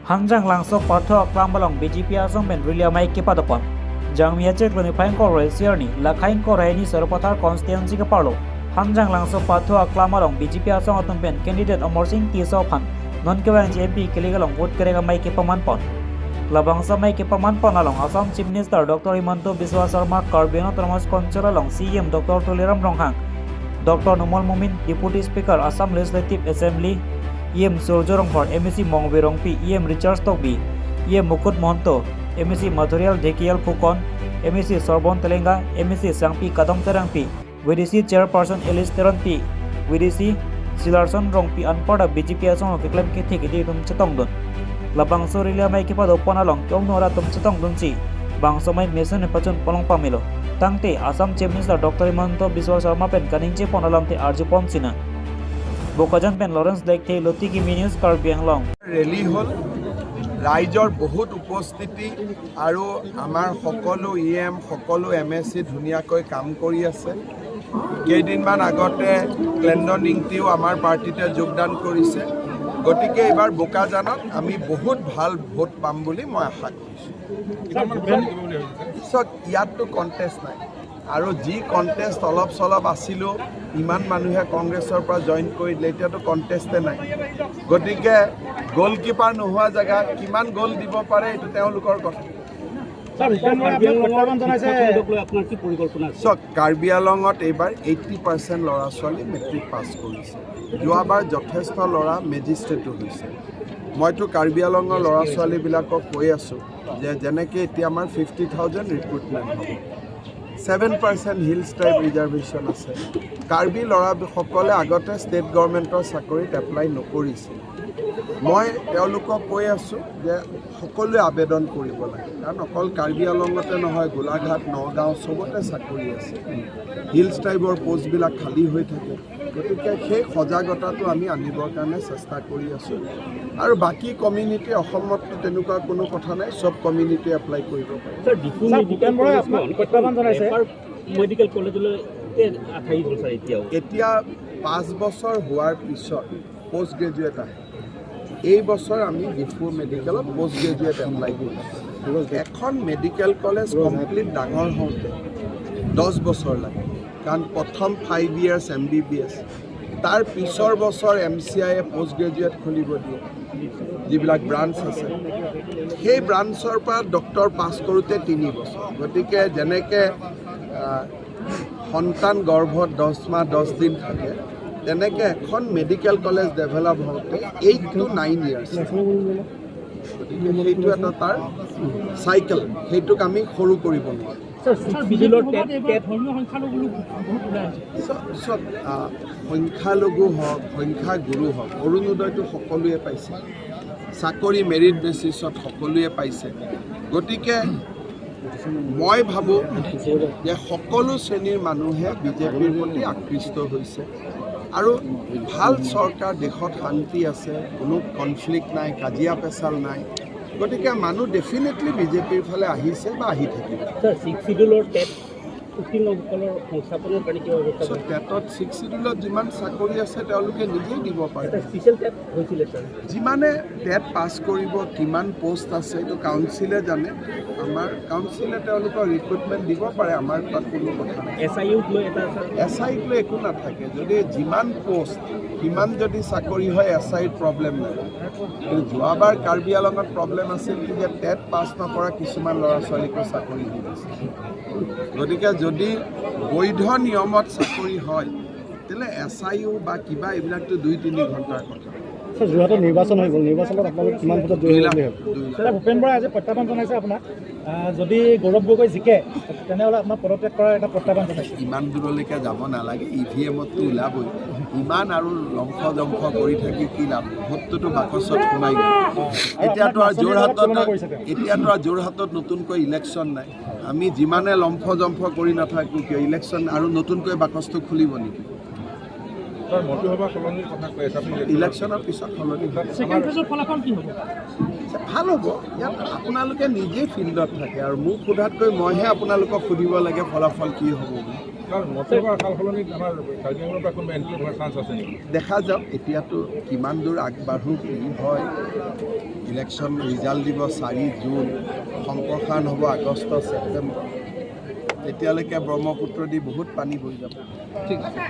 Hanjang Langso Pathu Aklam balong BJP Asong ben Rilia Amei Kepadopon. Jang Miacek Lanifang Korel Sierni, Lakain Koreni Soropatar Constituency Kapalo. Hanjang Langso Pathu Aklam balong BJP Asong Atom Ben candidate Amor Singh Tiso Phan. Non Kewan MP Kiligalong vote Kerek Amei Kepamanpon. Labangsa Amei Kepamanpon along Assam Chief Minister Dr. Himanto Biswa Sharma Karbino Thomas Konchar along CM Dr. Tuliram Ronghang. Dr. Numal Mumin Deputy Speaker Assam Legislative Assembly. EM Surjorongphor MEC Mongberongpi EM Richard Stokbi EM Mukut Monto MEC Material Dekial Pukon MEC Sorbon Telenga MEC Sangpi Kadong Terangpi VDC Chairperson Elis Teronpi VDC Silarson Rongpi Anpada BJP Asong Aklam ke thekidi tum chetongdon Labangso Rilia Amei Kepadopon along Kyongnora tum chetongdon si Bangsomai Meson Pachun Polong Pamilo Tangte Assam Chief Minister Dr. Himanto Biswa Sharma pen Kaningche Ponalam te Arjupon Sina Bokajan pen Lawrence Lake the Lotiki Minus Karbiang Long. Rally hall, Raijor বহুত উপস্থিতি আৰু আমাৰ সকলো EM সকলো MSC ধুনিয়াকৈ কাম কৰি আছে কেইদিনমান আগতে ক্লেন্ডনিংটিও আমাৰ পাৰ্টিতে যোগদান কৰিছে গতিকে এবাৰ বোকাজানত আমি বহুত ভাল ভোট পাম বুলি মই আশা কৰিছো ইয়াতটো কন্টেষ্ট নাই আৰু যি কন্টেষ্ট অলপ সলপ আছিল ইমান মানুহে কংগ্ৰেছৰ পৰা জয়েন কৰিলে এতিয়াতো কন্টেষ্টে নাই গতিকে গোলকিপাৰ নোহোৱা জায়গা কিমান গোল দিব পাৰে এটো তেওঁলোকৰ কথা কাৰ্বি আলঙত এইবাৰ 80% ল'ৰা ছোৱালী মেট্ৰিক পাছ কৰিছে যোৱাবাৰ যথেষ্ট ল'ৰা মেজিষ্ট্ৰেটো হৈছে মইতো কাৰ্বি আলঙৰ ল'ৰা ছোৱালীবিলাকক কৈ আছো যে যেনেকৈ এতিয়া আমাৰ 50,000 ৰিক্ৰুটমেণ্ট হ'ব 7% হিলছ ট্ৰাইব ৰিজাৰ্ভেশ্যন আছে কাৰ্বি ল'ৰাসকলে আগতে ষ্টেট গভৰ্ণমেণ্টৰ চাকৰিত এপ্লাই নকৰিছিল মই তেওঁলোকক কৈ আছোঁ যে সকলোৱে আবেদন কৰিব লাগে কাৰণ অকল কাৰ্বি আলঙতে নহয় গোলাঘাট নগাঁও চবতে চাকৰি আছে হিলছ ট্ৰাইবৰ পোষ্টবিলাক খালী হৈ থাকে গতিকে সেই সজাগতাটো আমি আনিবৰ কাৰণে চেষ্টা কৰি আছোঁ আৰু বাকী কমিউনিটি অসমততো তেনেকুৱা কোনো কথা নাই সব কমিউনিটি এপ্লাই কৰিব পাৰে এতিয়া 5 বছৰ হোৱাৰ পিছত পোষ্ট গ্ৰেজুৱেট আহে এই বছৰ আমি ডিফু মেডিকেলত পোষ্ট গ্ৰেজুৱেট এপ্লাই কৰিছোঁ এখন মেডিকেল কলেজ কমপ্লিট ডাঙৰ হওঁতে 10 বছৰ লাগে কাৰণ প্ৰথম 5 ইয়াৰ্ছ MBBS তাৰ পিছৰ বছৰ MCI পোষ্ট গ্ৰেজুৱেট খুলিব দিয়ে যিবিলাক ব্ৰাঞ্চ আছে সেই ব্ৰাঞ্চৰ পৰা ডক্টৰ পাছ কৰোঁতে 3 বছৰ গতিকে যেনেকৈ সন্তান গৰ্ভত 10 মাহ 10 দিন থাকে তেনেকৈ এখন মেডিকেল কলেজ ডেভেলপ হওঁতে 8 to 9 ইয়াৰ্ছ গতিকে সেইটো এটা তাৰ চাইকেল সেইটোক আমি সৰু কৰিব নোৱাৰোঁ সংখ্যালঘু হওক সংখ্যাগুৰু হওক অৰুণোদয়টো সকলোৱে পাইছে চাকৰি মেৰিট বেচিছত সকলোৱে পাইছে গতিকে মই ভাবোঁ যে সকলো শ্ৰেণীৰ মানুহে বিজেপিৰ প্ৰতি আকৃষ্ট হৈছে আৰু ভাল চৰকাৰ দেশত শান্তি আছে কোনো কনফ্লিক্ট নাই কাজিয়া পেচাল নাই গতিকে মানুহ ডেফিনেটলি বিজেপিৰ ফালে আহিছে বা আহি থাকিব টেটত 6 শিডিউলত যিমান চাকৰি আছে তেওঁলোকে নিজেই দিব পাৰে যিমানে টেট পাছ কৰিব কিমান পোষ্ট আছে এইটো কাউন্সিলে জানে আমাৰ কাউন্সিলে তেওঁলোকৰ ৰিক্ৰুটমেণ্ট দিব পাৰে আমাৰ তাত কোনো কথা নাই SIত লৈ একো নাথাকে যদি যিমান পোষ্ট কিমান যদি চাকৰি হয় SIত প্ৰব্লেম নাই কিন্তু যোৱাবাৰ কাৰ্বি আলঙত প্ৰব্লেম আছিল যে টেট পাছ নকৰা কিছুমান ল'ৰা ছোৱালীকো চাকৰি দি দিছে গতিকে যদি বৈধ নিয়মত চাকৰি হয় তেলে SIও বা কিবা এইবিলাকতো 2-3 ঘণ্টাৰ কথা যোৱাটো নিৰ্বাচন হৈ গ'ল নিৰ্বাচনত আপোনালোক কিমান ভোটত জয়ী ভূপেন বৰাই আজি প্ৰত্যাহ্বান জনাইছে আপোনাক যদি গৌৰৱ গগৈ জিকে তেনেহ'লে আপোনাৰ পদত্যাগ কৰাৰ এটা প্ৰত্যাহ্বান জনাইছে ইমান দূৰলৈকে যাব নালাগে EVMততো ওলাবই ইমান আৰু লম্ফ জম্ফ কৰি থাকি কি লাভ ভোটটোতো বাকচত সোমাই গ'ল এতিয়াতো আৰু যোৰহাটত নতুনকৈ ইলেকশ্যন নাই আমি যিমানে লম্ফ জম্ফ কৰি নাথাকোঁ কিয় ইলেকশ্যন আৰু নতুনকৈ বাকচটো খুলিব নেকি ইলেকশ্যনৰ পিছত সলনি হ'ব। ছেকেণ্ড ফেজৰ ফলাফল কি হ'ব? ভাল হ'ব। ইয়াত আপোনালোকে নিজেই ফিল্ডত থাকে আৰু মোক সোধাতকৈ মইহে আপোনালোকক সুধিব লাগে ফলাফল কি হ'ব বুলি। দেখা যাওক এতিয়াতো কিমান দূৰ আগবাঢ়ো কি হয়। ইলেকশ্যন ৰিজাল্ট দিব 4 জুন, সম্প্ৰসাৰণ হ'ব আগষ্ট ছেপ্টেম্বৰ। তেতিয়ালৈকে ব্ৰহ্মপুত্ৰ দি বহুত পানী বৈ যাব। ঠিক আছে।